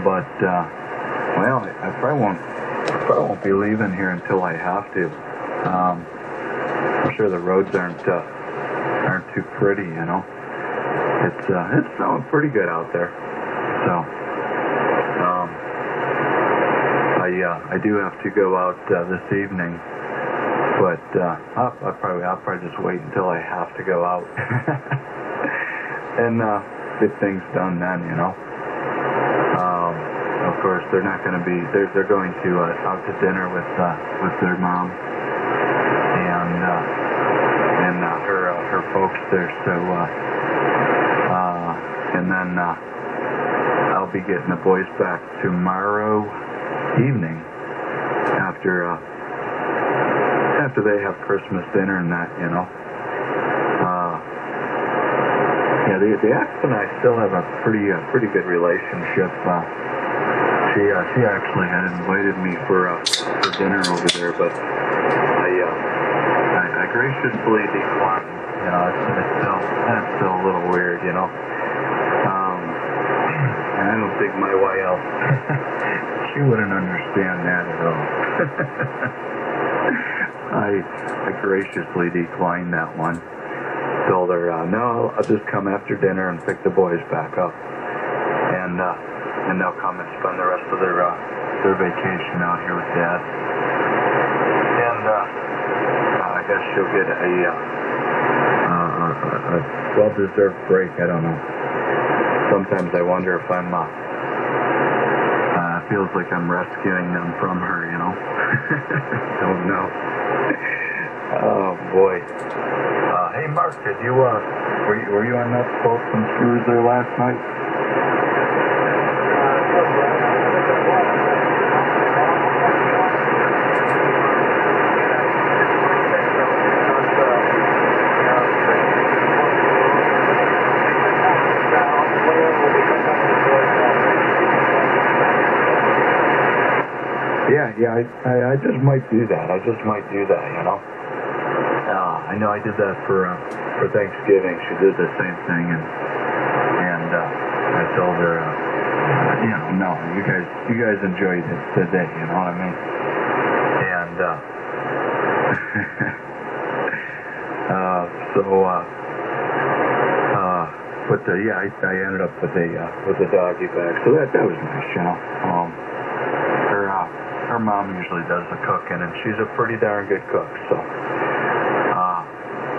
but well, I probably won't be leaving here until I have to. I'm sure the roads aren't too pretty, you know. It's snowing pretty good out there. So I do have to go out this evening, but I'll probably just wait until I have to go out and get things done then, you know. Of course, they're not going to be. They're going to out to dinner with their mom and her folks there. So and then I'll be getting the boys back tomorrow evening after they have Christmas dinner and that, you know. Yeah, the ex and I still have a pretty good relationship. She actually had invited me for dinner over there, but I graciously declined. You know, it's still a little weird, you know. And I don't think my wife, she wouldn't understand that at all. I graciously declined that one. Told her, no, I'll just come after dinner and pick the boys back up, and they'll come and spend the rest of their vacation out here with Dad. And I guess she'll get a well-deserved break. I don't know. Sometimes I wonder if I'm feels like I'm rescuing them from her, you know. Don't know. Oh boy. Hey Mark, did you were you on that boat some screws there last night? Yeah, I just might do that. You know. I know I did that for Thanksgiving. She did the same thing, and I told her, you know, no, you guys enjoyed it today. You know what I mean? And yeah, I ended up with a doggy bag, so that was nice, you know. Her mom usually does the cooking, and she's a pretty darn good cook, so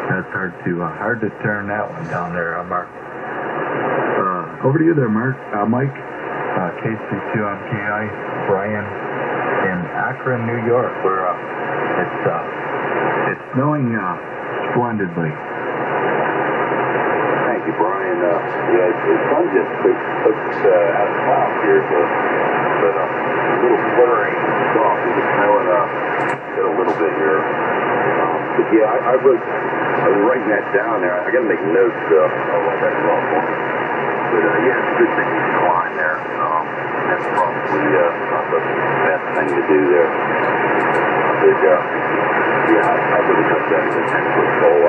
that's hard to turn that one down there, Mark. Over to you there, Mike. KC2MKI, Brian in Akron, New York, where it's snowing splendidly. Thank you, Brian. Yeah, the sun just took out of cloud here, but a little flurry soft. It's snowing a little bit here. But yeah, I was writing that down there. I got to make notes of what that's all for. But yeah, it's good thing you decline there. That's probably not the best thing to do there. But yeah, I really took that as a 10-foot goal.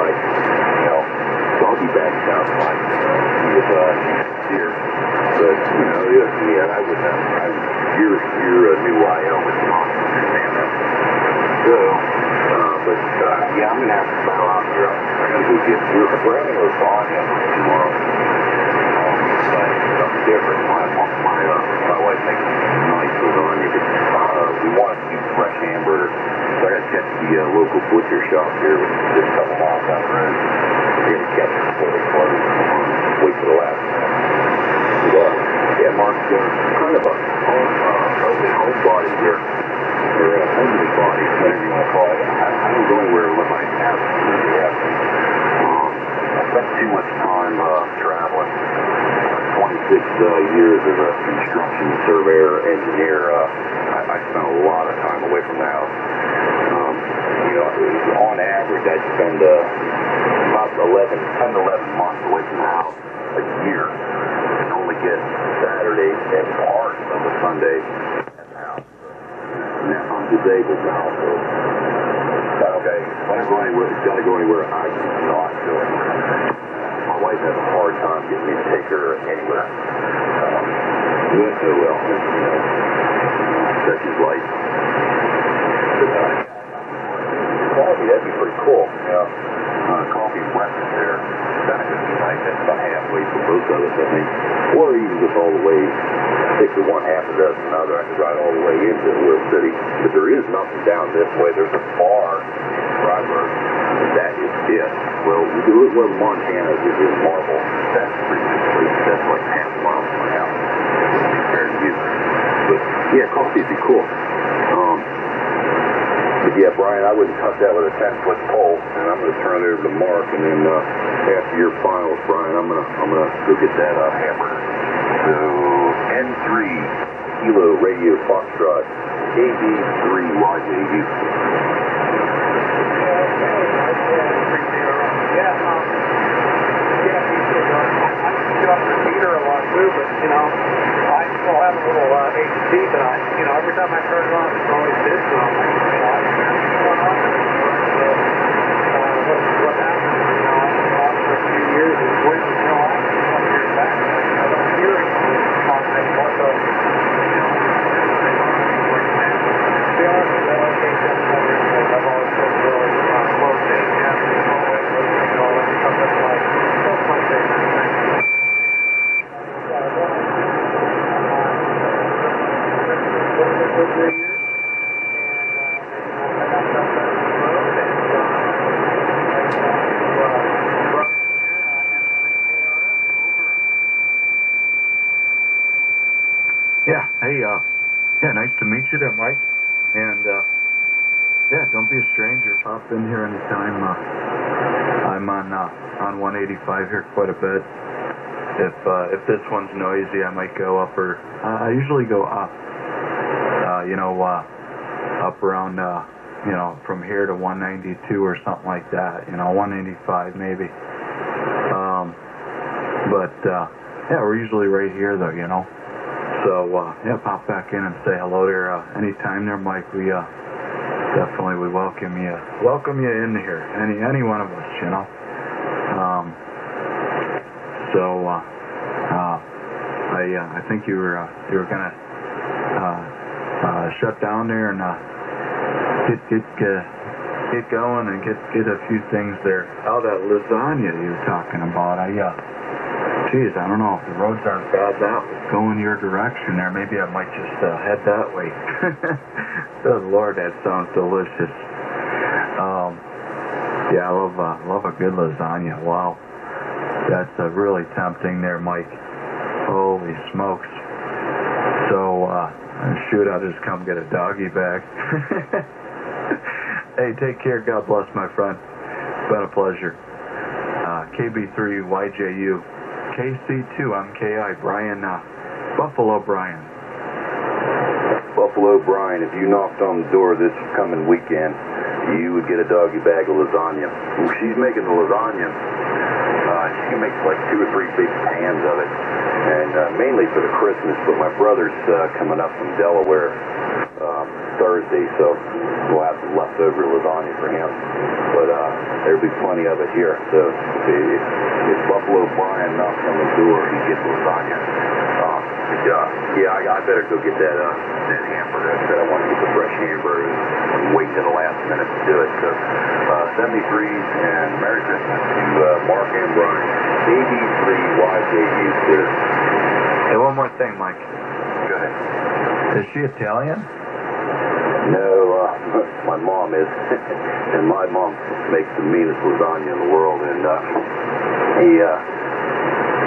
Doggy bag sounds like with deer. But you know, yeah, I would. You're a new YO with not understand that. So, yeah, I'm gonna have to bow out here. I'm gonna go get. We're having a lasagna tomorrow. Something different. My wife makes nice lasagna. We want to do fresh hamburger. So I got to catch the local butcher shop here, just a couple miles down the road. We're gonna catch it before they close. Wait for the last minute. But, yeah, Mark's kind of a homebody here. Or a homely body, whatever you want to call it. I don't go anywhere unless I have to. I spent too much time traveling. 26 years as a construction surveyor, engineer. I spent a lot of time away from the house. You know, on average, I spend about 10 to 11 months away from the house a year, and only get Saturdays and part of a Sunday at the house. Now, I'm disabled now, so okay. It's got to go anywhere I cannot go anywhere. My wife has a hard time getting me to take her anywhere. well, such is life. Quality, that'd be pretty cool. Yeah. Coffee and breakfast there. Kind of good night. That's about halfway for both of us, I think. Or even just all the way, take the one half a dozen another. I could ride all the way into Will City. But there is nothing down this way. There's a bar in Freiburg. That is it. Well, we do it where Montana is in Marble. That's a pretty good place. That's like half a mile from my house. Compared to you. But yeah, coffee would be cool. But yeah, Brian, I wouldn't cut that with a 10-foot pole, and I'm going to turn it over to Mark, and then after your finals, Brian, I'm gonna go get that hamburger. So N3 Kilo Radio Foxtrot KB3YJU. Heater a lot too, but I still have a little AC tonight. Every time I turn it on, it's always this. So I'm like, what's going on? What happened? I've been off for a few years. It's way from July. I'm here back. I don't hear it on anymore. So, to be honest with you, I think that's another thing. I've always been really close in. Always listening to all that stuff. That's my favorite thing. Yeah, hey, yeah, nice to meet you there, Mike. And, yeah, don't be a stranger. Pop in here anytime. I'm on 185 here quite a bit. If this one's noisy, I might go up, or I usually go up. Up around, from here to 192 or something like that. 195 maybe. Yeah, we're usually right here though. So yeah, pop back in and say hello there anytime there, Mike. We definitely would welcome you in here. Any one of us, I think you were gonna shut down there and get going and get a few things there. Oh, that lasagna you were talking about. Geez, I don't know if the roads aren't bad going your direction there. Maybe I might just head that way. Good Lord, that sounds delicious. Yeah, I love a good lasagna. Wow, that's really tempting there, Mike. Holy smokes. So, shoot, I'll just come get a doggy bag. Hey, take care. God bless, my friend. It's been a pleasure. KB3YJU. KC2MKI. Brian, Buffalo Brian. Buffalo Brian, if you knocked on the door this coming weekend, you would get a doggy bag of lasagna. When she's making the lasagna, she can make like 2 or 3 big pans of it, and mainly for the Christmas, but my brother's coming up from Delaware Thursday, so we'll have some leftover lasagna for him, but there'll be plenty of it here, so if Buffalo Brian knocks on the door, he gets lasagna. I better go get that hamburger. I said I want to get the fresh hamburger. I'm waiting to the last minute to do it. So, 73s and Merry Christmas to Mark and Brian. KB3YJU, sir. Hey, one more thing, Mike. Go ahead. Is she Italian? No, my mom is. And my mom makes the meanest lasagna in the world. And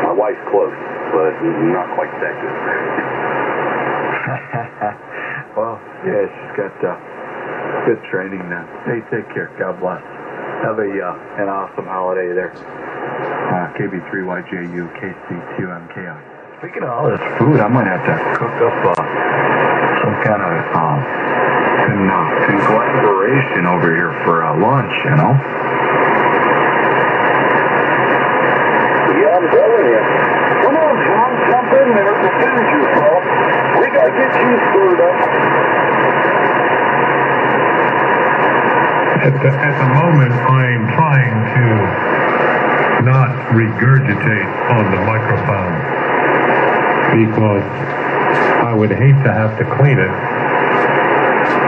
my wife's close, but not quite that good. Well, yeah, she's got good training now. Hey, take care. God bless. Have an awesome holiday there. KB3YJU, KC2MKI. Speaking of all this food, I might have to cook up some kind of conglomeration over here for lunch, Yeah, I'm telling you. Come on, John, jump in there. Defend yourself. We gotta get you stirred up. At the moment, I'm trying to not regurgitate on the microphone because I would hate to have to clean it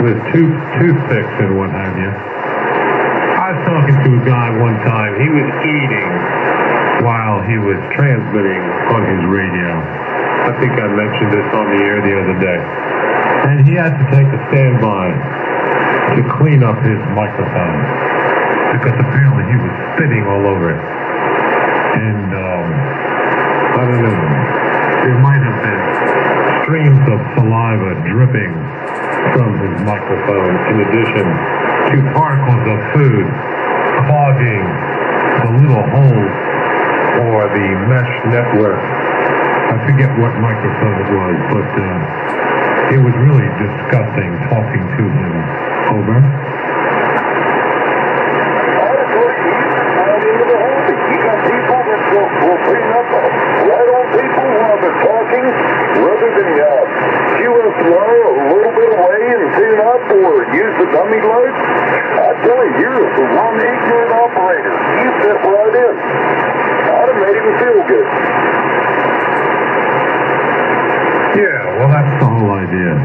with toothpicks and what have you. I was talking to a guy one time. He was eating while he was transmitting on his radio. I think I mentioned this on the air the other day. And he had to take a standby to clean up his microphone because apparently he was spitting all over it. And I don't know, there might have been streams of saliva dripping from his microphone in addition to particles of food clogging the little hole or the mesh network. I forget what microphone it was, but it was really disgusting talking to him. Over. You got people that will bring up right on people while they're talking, rather than chew us low a little bit away and tune up or use the dummy load. I tell you, you're the one ignorant operator. You fit right in. I'd have made him feel good. Yeah, well, that's the whole idea.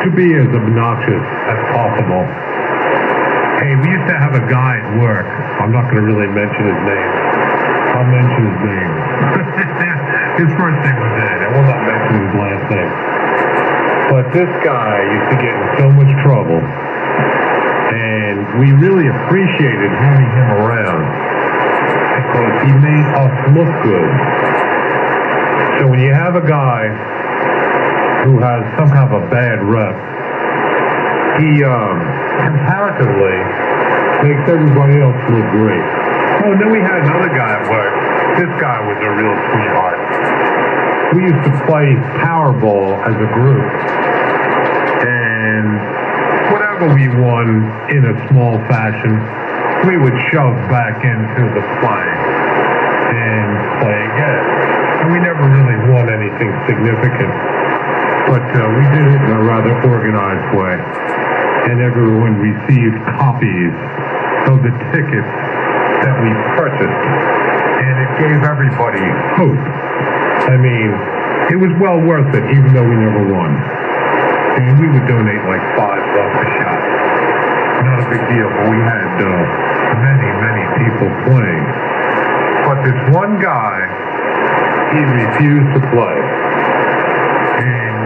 To be as obnoxious as possible. Hey, we used to have a guy at work. I'm not going to really mention his name. I'll mention his name. His first name was Ed. I will not mention his last name. But this guy used to get in so much trouble. And we really appreciated having him around because he made us look good. So when you have a guy who has some kind of a bad rep, he comparatively makes everybody else look great. Oh, and then we had another guy at work. This guy was a real sweetheart. We used to play Powerball as a group, and whatever we won in a small fashion, we would shove back into the play and play again. And we never really won anything significant. But we did it in a rather organized way. And everyone received copies of the tickets that we purchased. And it gave everybody hope. I mean, it was well worth it, even though we never won. And we would donate like $5 a shot. Not a big deal, but we had many people playing. But this one guy, he refused to play. And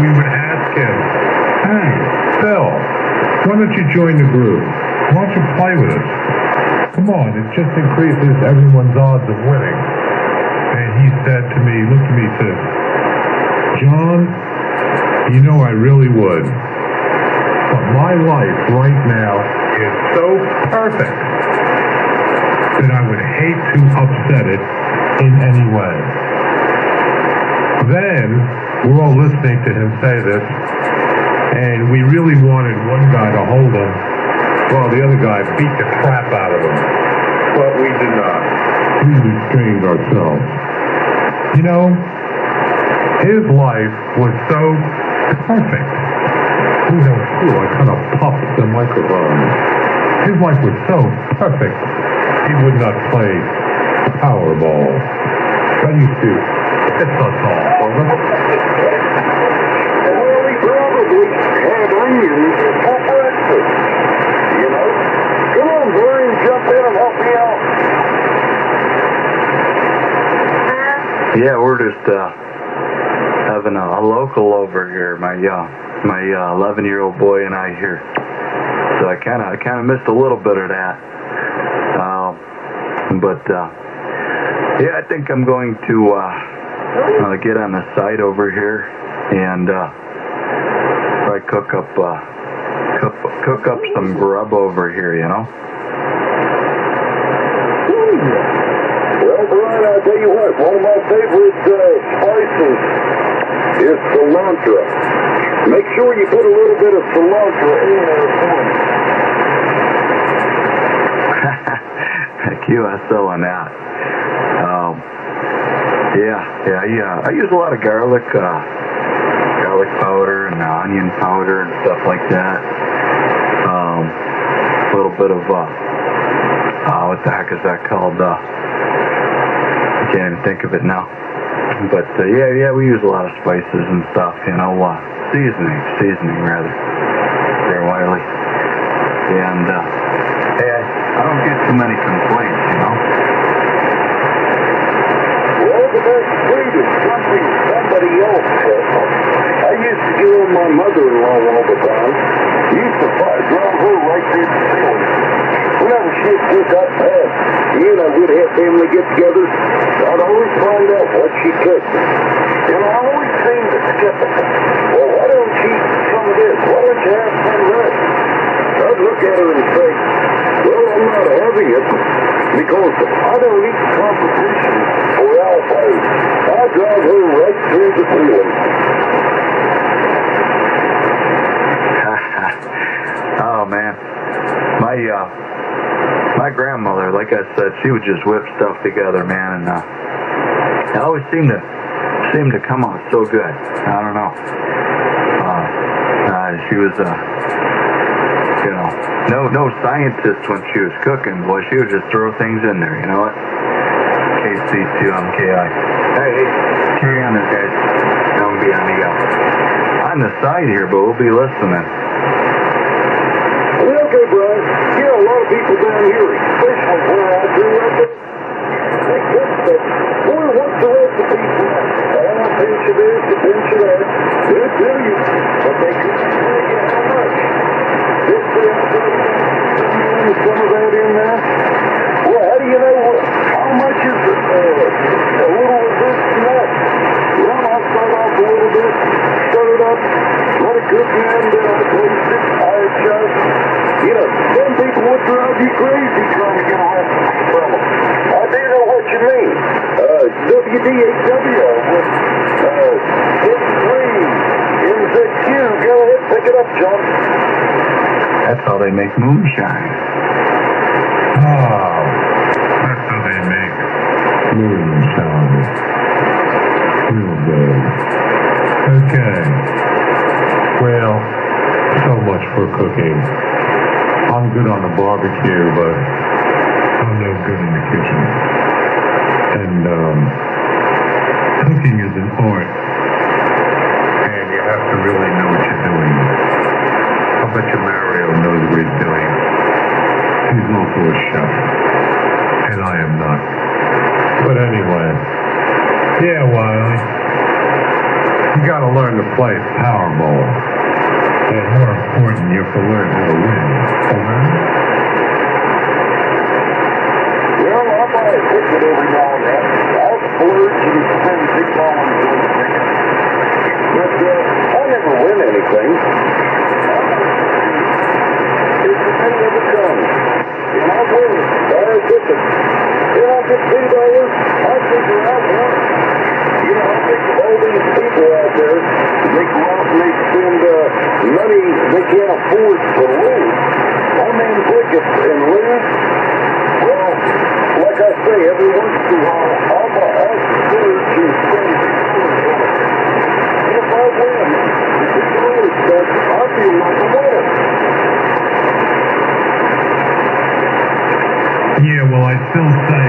we would ask him, hey, Phil, why don't you join the group? Why don't you play with us? Come on, it just increases everyone's odds of winning. And he said to me, looked at me and said, John, you know I really would. But my life right now is so perfect that I would hate to upset it in any way. Then, we're all listening to him say this, and we really wanted one guy to hold him while the other guy beat the crap out of him. But we did not. We restrained ourselves. You know, his life was so perfect. You know, too, I kind of puffed the microphone. His life was so perfect, he would not play Powerball. I used to. It's not all, brother. Well, he probably had onions for breakfast. You know? Come on, Barry, jump in and help me out. Yeah, we're just having a local over here. My 11-year-old boy and I here. So I kind of missed a little bit of that. But yeah, I think I'm going to get on the site over here and try cook up some grub over here, you know. Well, Brian, I'll tell you what, one of my favorite spices is cilantro. Make sure you put a little bit of cilantro in there for me. QSO on that. Yeah, I use a lot of garlic powder and onion powder and stuff like that. A little bit of what the heck is that called? I can't even think of it now. But yeah, we use a lot of spices and stuff, seasoning rather. There, Wiley. And hey, I don't get too many complaints. Well, the best food is something somebody else said. I used to get on my mother-in-law all the time. Used to drive her right through the ceiling. Whenever shit just got bad, we'd have family get-togethers. I'd always find out what she cooked. And I always seemed skeptical. Well, why don't you eat some of this? Why don't you have some of that? I'd look at her and say, well, I'm not having it because I don't eat competition for alpha. I drive her right through the ceiling. Oh, man. My grandmother, like I said, she would just whip stuff together, man, and it always seemed to come out so good. I don't know. She was, no scientist when she was cooking. Boy, she would just throw things in there. You know what? KC2MKI. Hey, carry on there, guys. Don't be on the side here, but we'll be listening. Okay, Brian. A lot of people down here, especially where I grew up, they cook stuff. Boy, what's the recipe for that? A pinch of this, a pinch of that. They'll tell you, but they couldn't tell you how much. This thing, some of that in there. Well, how do you know how much is it? A little of this and that. Well, I'll start off a little bit, stir it up, let it cook in, then I'll taste it, I adjust. Some people would drive you crazy trying to get a recipe from them. I do know what you mean. WDHW with 53 MZQ. Go ahead, pick it up, John. That's how they make moonshine. Oh, that's how they make moonshine. Real good. Okay. Well, so much for cooking. I'm good on the barbecue, but I'm no good in the kitchen. And cooking is an art, and you have to really know what you're doing. I bet you Mario knows what he's doing. He's also a chef, and I am not. But anyway, yeah, Wiley, you gotta learn to play Powerball. And more important, you have to learn how to win. Well, I'll buy a ticket every now and then. I'll splurge and spend $6 on a ticket. But I never win anything. It's the penny of the gun. And I win. Buy a ticket. Then I'll get $2. I'll figure out what. I think all these people out there, they go out and they spend money they can't afford to lose. I mean, tickets and lose. Well, like I say, every once in a while, I'll splurge and spend $6 on it. And if I win, it's really expensive. I feel like a winner. Yeah, well, I still say,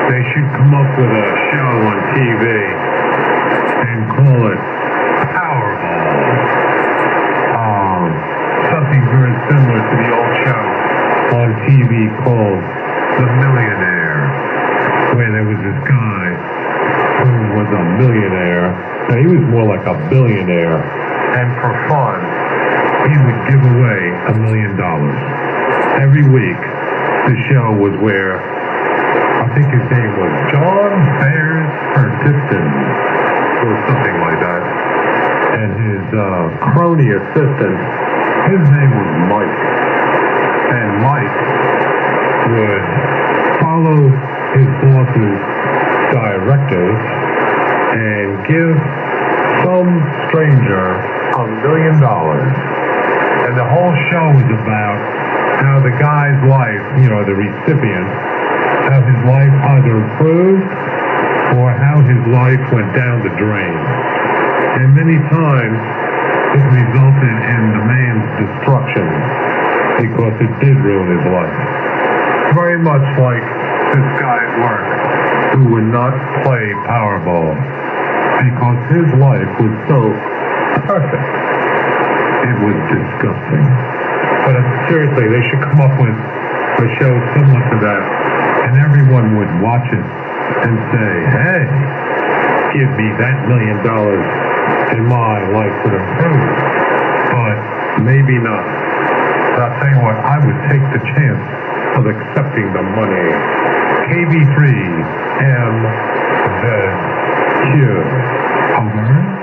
they should come up with a show on TV and call it Powerball. Something very similar to the old show on TV called The Millionaire, where there was this guy who was a millionaire. Now, he was more like a billionaire, and for fun, he would give away $1 million. Every week, the show was where I think his name was John Bears Perdiston, or something like that. And his crony assistant, his name was Mike. And Mike would follow his boss's directives and give some stranger $1 million. And the whole show was about how the guy's life, the recipient, how his life either improved or how his life went down the drain. And many times it resulted in the man's destruction because it did ruin his life. Very much like this guy at work. who would not play Powerball because his life was so perfect. It was disgusting. But seriously, they should come up with a show similar to that, and everyone would watch it and say, hey, give me that $1 million and my life would improve. But maybe not. But I'll tell you what, I would take the chance of accepting the money. KB3M the Cure. Over.